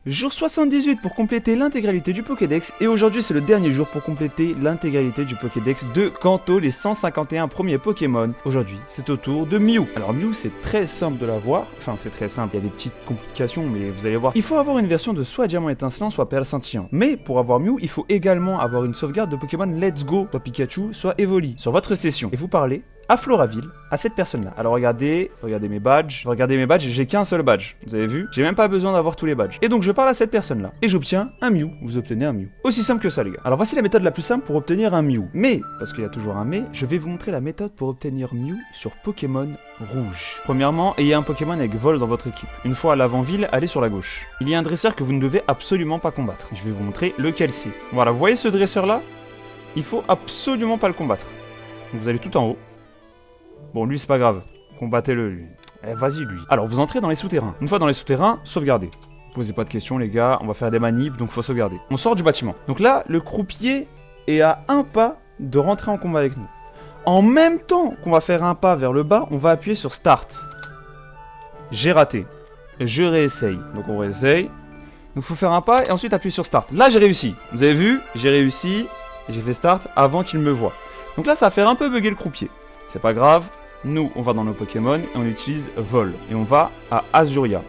Jour 78 pour compléter l'intégralité du Pokédex, et aujourd'hui c'est le dernier jour pour compléter l'intégralité du Pokédex de Kanto, les 151 premiers Pokémon. Aujourd'hui c'est au tour de Mew. Alors Mew c'est très simple de l'avoir, enfin c'est très simple, il y a des petites complications mais vous allez voir. Il faut avoir une version de soit Diamant étincelant soit Perle scintillant. Mais pour avoir Mew, il faut également avoir une sauvegarde de Pokémon Let's Go, soit Pikachu, soit Evoli, sur votre session. Et vous parlez à Floraville, à cette personne-là. Alors regardez mes badges, j'ai qu'un seul badge. Vous avez vu? J'ai même pas besoin d'avoir tous les badges. Et donc je parle à cette personne-là. Et j'obtiens un Mew. Vous obtenez un Mew. Aussi simple que ça, les gars. Alors voici la méthode la plus simple pour obtenir un Mew. Mais, parce qu'il y a toujours un mais, je vais vous montrer la méthode pour obtenir Mew sur Pokémon rouge. Premièrement, ayez un Pokémon avec vol dans votre équipe. Une fois à l'avant-ville, allez sur la gauche. Il y a un dresseur que vous ne devez absolument pas combattre. Je vais vous montrer lequel c'est. Voilà, vous voyez ce dresseur-là? Il faut absolument pas le combattre. Donc vous allez tout en haut. Bon, lui, c'est pas grave. Combattez-le, lui. Eh, vas-y, lui. Alors, vous entrez dans les souterrains. Une fois dans les souterrains, sauvegardez. Posez pas de questions, les gars. On va faire des manips, donc faut sauvegarder. On sort du bâtiment. Donc là, le croupier est à un pas de rentrer en combat avec nous. En même temps qu'on va faire un pas vers le bas, on va appuyer sur Start. J'ai raté. Je réessaye. Donc, on réessaye. Donc, faut faire un pas et ensuite appuyer sur Start. Là, j'ai réussi. Vous avez vu? J'ai réussi. Et j'ai fait Start avant qu'il me voie. Donc là, ça va faire un peu bugger le croupier. C'est pas grave. Nous, on va dans nos Pokémon et on utilise Vol. Et on va à Azuria.